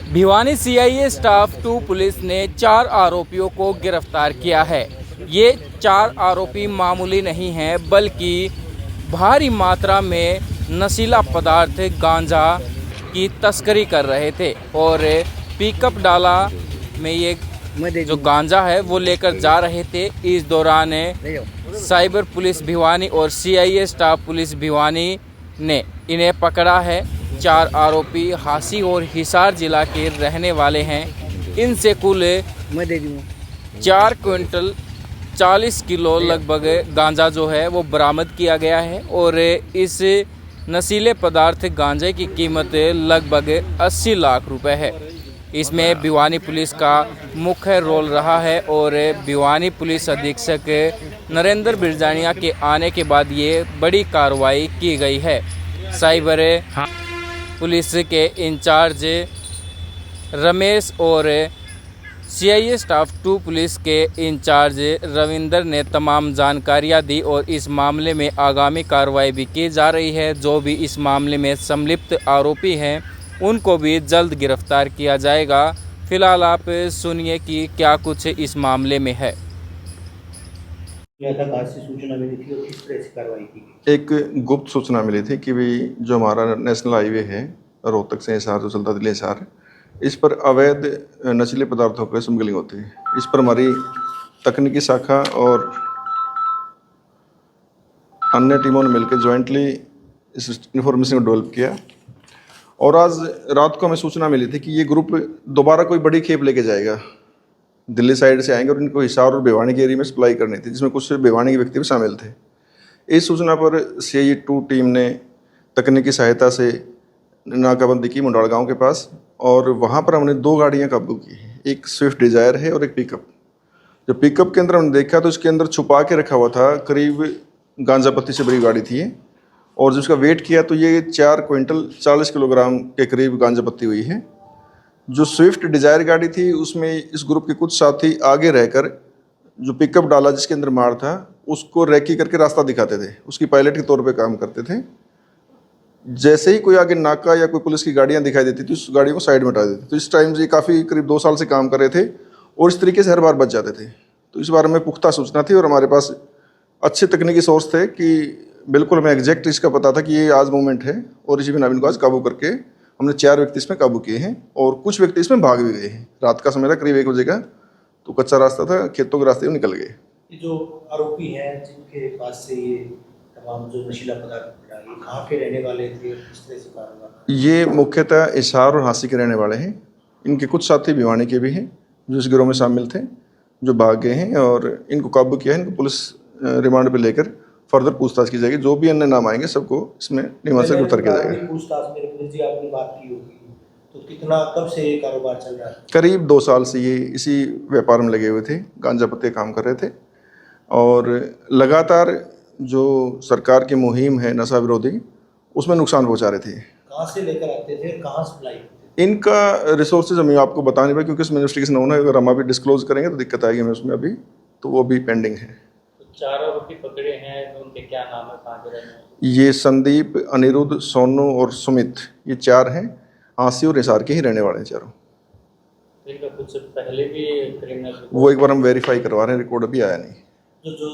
Bhiwani CIA staff 2 police ने 4 आरोपियों को गिरफ्तार किया है। ये 4 आरोपी मामूली नहीं हैं, बल्कि भारी मात्रा में नशीला पदार्थ गांजा की तस्करी कर रहे थे और पिकअप डाला में ये जो गांजा है वो लेकर जा रहे थे। इस दौरान साइबर पुलिस भिवानी और सीआईए स्टाफ पुलिस भिवानी ने इन्हें पकड़ा है। 4 आरोपी हासी और हिसार जिला के रहने वाले हैं। इनसे कुल 4 क्विंटल 40 किलो लगभग गांजा जो है वो बरामद किया गया है और इस नशीले पदार्थ गांजे की कीमत लगभग 80 लाख रुपए है। इसमें भिवानी पुलिस का मुख्य रोल रहा है और भिवानी पुलिस अधीक्षक नरेंद्र बिरजानिया के आने के बाद ये बड़ी कार्रवाई की गई है। साइबर पुलिस के इंचार्ज रमेश और सीआईए स्टाफ 2 पुलिस के इंचार्ज रविंदर ने तमाम जानकारियां दी और इस मामले में आगामी कार्रवाई भी की जा रही है। जो भी इस मामले में संलिप्त आरोपी हैं उनको भी जल्द गिरफ्तार किया जाएगा। फिलहाल आप सुनिए कि क्या कुछ इस मामले में है। सूचना मिली थी और किस तरह से कार्रवाई की गई? एक गुप्त सूचना मिली थी कि भाई जो हमारा नेशनल हाईवे है रोहतक से हिसार जो चलता दिल्ली हिसार, इस पर अवैध नशीले पदार्थों की स्मगलिंग होती है। इस पर हमारी तकनीकी शाखा और अन्य टीमों ने मिलकर ज्वाइंटली इस इंफॉर्मेशन को डेवलप किया और आज रात को हमें सूचना मिली थी कि ये ग्रुप दोबारा कोई बड़ी खेप लेके जाएगा, दिल्ली साइड से आएंगे और इनको हिसार और भिवानी के एरिया में सप्लाई करनी थी, जिसमें कुछ भिवानी के व्यक्ति भी शामिल थे। इस सूचना पर सीआईए 2 टीम ने तकनीकी सहायता से नाकाबंदी की मुंडाल गांव के पास और वहां पर हमने 2 गाड़ियां काबू की, एक स्विफ्ट डिजायर है और एक पिकअप। जो पिकअप के अंदर हमने देखा तो इसके अंदर छुपा के रखा हुआ था करीब गांजा पत्ती से भरी गाड़ी थी और जब उसका वेट किया तो ये 4 क्विंटल 40 किलोग्राम के करीब गांजा पत्ती हुई है। जो स्विफ्ट डिजायर गाड़ी थी उसमें इस ग्रुप के कुछ साथी आगे रहकर जो पिकअप डाला जिसके अंदर माल था उसको रैकी करके रास्ता दिखाते थे, उसकी पायलट के तौर पे काम करते थे। जैसे ही कोई आगे नाका या कोई पुलिस की गाड़ियां दिखाई देती थी उस गाड़ी को साइड में हटा देते। तो इस टाइम से काफ़ी करीब 2 साल से काम कर रहे थे और इस तरीके से हर बार बच जाते थे। तो इस बारे में पुख्ता सूचना थी और हमारे पास अच्छे तकनीकी सोर्स थे कि बिल्कुल हमें एग्जैक्ट इसका पता था कि ये आज मूवमेंट है और इसी बिना इनको आज काबू करके हमने 4 व्यक्ति इसमें काबू किए हैं और कुछ व्यक्ति इसमें भाग भी गए हैं। रात का समय था, करीब 1 बजे का, तो कच्चा रास्ता था, खेतों के रास्ते में निकल गए। ये जो आरोपी हैं जिनके पास से ये तमाम जो नशीला पदार्थ मिला, ये कहाँ के रहने वाले थे, किस तरह से कारोबार? ये मुख्यतः हिसार और हांसी के रहने वाले हैं। इनके कुछ साथी भिवानी के भी हैं जो इस गिरोह में शामिल थे, जो भाग गए हैं और इनको काबू किया है। इनको पुलिस रिमांड पर लेकर फर्दर पूछताछ की जाएगी। जो भी अन्य नाम आएंगे सबको इसमें नियमानुसार से गिरफ्तार किया जाएगा। पूछताछ में रविंद्र जी आपने बात की होगी, तो कितना कब से ये कारोबार चल रहा है? करीब 2 साल से ये इसी व्यापार में लगे हुए थे, गांजा पत्ते काम कर रहे थे और लगातार जो सरकार की मुहिम है नशा विरोधी उसमें नुकसान पहुंचा रहे थे। कहाँ से लेकर आते थे, कहाँ सप्लाई करते थे? इनका रिसोर्सेज हमें आपको बता नहीं पाए क्योंकि इसमें इन्वेस्टिगेशन होना है। अगर हम अभी डिस्क्लोज करेंगे तो दिक्कत आएगी हमें उसमें, अभी तो वो भी पेंडिंग है। 4 आरोपी पकड़े हैं, तो उनके क्या नाम है, कहाँ के रहने वाले? ये संदीप, अनिरुद्ध, सोनू और सुमित, ये 4 हैं। हांसी और हिसार के ही रहने वाले हैं चारों। इनका कुछ पहले भी क्रिमिनल वो एक बार हम वेरीफाई करवा रहे हैं, रिकॉर्ड अभी आया नहीं। जो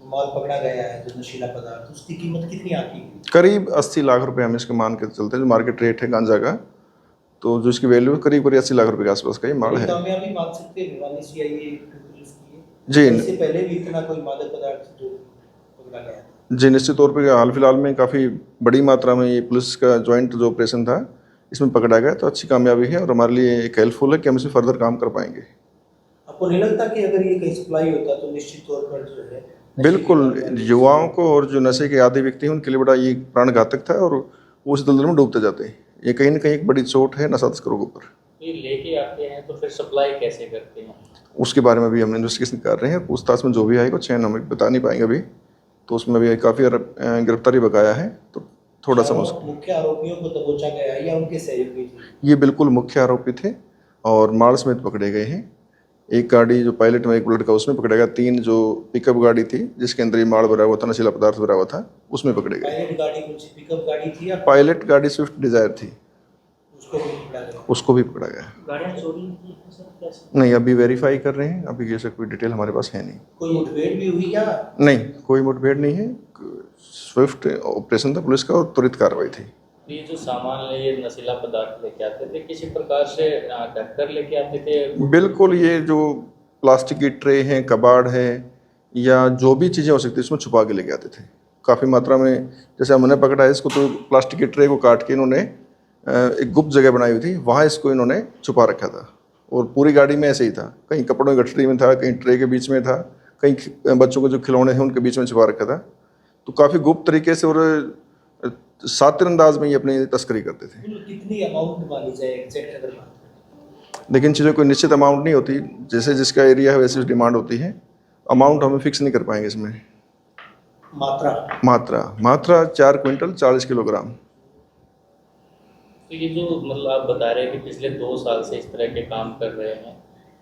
माल पकड़ा गया है जो नशीला पदार्थ, उसकी कीमत कितनी आती है? करीब 80 लाख रुपए हम इसके मान के चलते हैं, जो मार्केट रेट है गांजा का, तो जो इसकी वैल्यू है करीब 80 लाख रुपए के आसपास का ये माल है। कामयाबी मान सकते हैं भिवानी सीआईए पुलिस की? जी, इससे पहले भी इतना कोई मादक पदार्थ जो पकड़ा गया था? जी निश्चित तौर पे हाल फिलहाल में काफ़ी बड़ी मात्रा में ये पुलिस का ज्वाइंट जो ऑपरेशन था इसमें पकड़ा गया, तो अच्छी कामयाबी है और हमारे लिए एक हेल्पफुल है कि हम इसमें फर्दर काम कर पाएंगे। आपको नहीं लगता कि अगर ये कहीं सप्लाई होता तो निश्चित तौर पर जो है बिल्कुल युवाओं को और जो नशे के आदी व्यक्ति हैं उनके लिए बड़ा ये प्राणघातक था और वो उस दलदल में डूबते जाते हैं। ये कहीं ना कहीं एक बड़ी चोट है नशा तस्करों के ऊपर। ये लेके आते हैं तो फिर सप्लाई कैसे करते हैं? उसके बारे में भी हम इन्वेस्टिगेशन कर रहे हैं। पूछताछ में जो भी आएगा चयन हमें बता नहीं पाएंगे अभी, तो उसमें भी काफ़ी गिरफ्तारी बकाया है, तो थोड़ा सा मुख्य आरोपियों को दबोचा गया है या उनके सहयोगी थे? ये बिल्कुल मुख्य आरोपी थे और माल समेत पकड़े गए हैं। एक गाड़ी जो पायलट में एक बुलेट का उसमें पकड़ा गया, 3 जो पिकअप गाड़ी थी जिसके अंदर ये माल भरा हुआ था, नशीला पदार्थ भरा हुआ था, उसमें पकड़े गए। पायलट गाड़ी कौन सी पिकअप गाड़ी थी या पायलट गाड़ी स्विफ्ट डिजायर थी। उसको भी पकड़ा गया। उसको भी पकड़ा गया। गाड़ियाँ चोरी की है सर, कैसे? नहीं, अभी वेरीफाई कर रहे हैं, अभी ये सब कोई डिटेल हमारे पास है नहीं। कोई मुठभेड़ भी हुई क्या? नहीं, कोई मुठभेड़ नहीं है, स्विफ्ट ऑपरेशन था पुलिस का और त्वरित कार्रवाई थी। ये जो सामान है ये नशीला पदार्थ लेके आते थे, किसी प्रकार से ढक कर लेके आते थे? बिल्कुल, ये जो प्लास्टिक की ट्रे हैं, कबाड़ है या जो भी चीज़ें हो सकती है इसमें छुपा के लेके आते थे काफ़ी मात्रा में। जैसे हमने पकड़ा है इसको, तो प्लास्टिक की ट्रे को काट के इन्होंने एक गुप्त जगह बनाई हुई थी, वहाँ इसको इन्होंने छुपा रखा था। और पूरी गाड़ी में ऐसे ही था, कहीं कपड़ों की गठरी में था, कहीं ट्रे के बीच में था, कहीं बच्चों के जो खिलौने हैं उनके बीच में छुपा रखा था। तो काफ़ी गुप्त तरीके से और सातिर अंदाज में ये अपनी तस्करी करते थे। कितनी अमाउंट मानी जाए एग्जैक्ट अगर बात करें? लेकिन चीज़ों कोई निश्चित अमाउंट नहीं होती, जैसे जिसका एरिया है वैसे डिमांड होती है। अमाउंट हम फिक्स नहीं कर पाएंगे इसमें। मात्रा 4 क्विंटल 40 किलोग्राम। तो ये जो मतलब आप बता रहे हैं कि पिछले 2 साल से इस तरह के काम कर रहे हैं,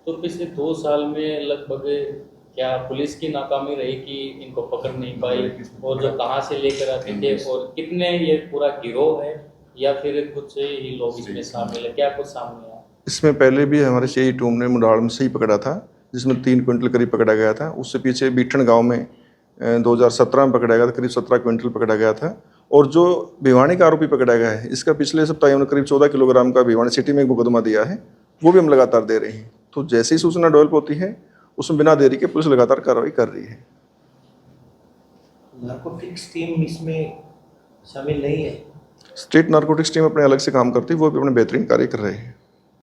तो पिछले 2 साल में लगभग क्या पुलिस की नाकामी रही कि इनको पकड़ नहीं पाई, और जो कहाँ से लेकर आते थे और कितने ये पूरा गिरोह है या फिर कुछ ही लोग इसमें शामिल है, क्या कुछ सामने आया? इसमें पहले भी हमारे सीआई टीम ने मुंडाड़ में से ही पकड़ा था, जिसमें 3 क्विंटल करीब पकड़ा गया था। उससे पीछे बीठन गांव में 2017 में पकड़ा गया था, करीब 17 क्विंटल पकड़ा गया था। और जो भिवानी का आरोपी पकड़ा गया है, इसका पिछले सप्ताह हमने करीब 14 किलोग्राम का भिवानी सिटी में एक मुकदमा दिया है, वो भी हम लगातार दे रहे हैं। तो जैसे ही सूचना डेवलप होती है उसमें बिना देरी के पुलिस लगातार कार्रवाई कर रही है। नारकोटिक्स टीम इसमें शामिल नहीं है? स्टेट नारकोटिक्स टीम अपने अलग से काम करती है, वो भी अपने बेहतरीन कार्य कर रहे हैं।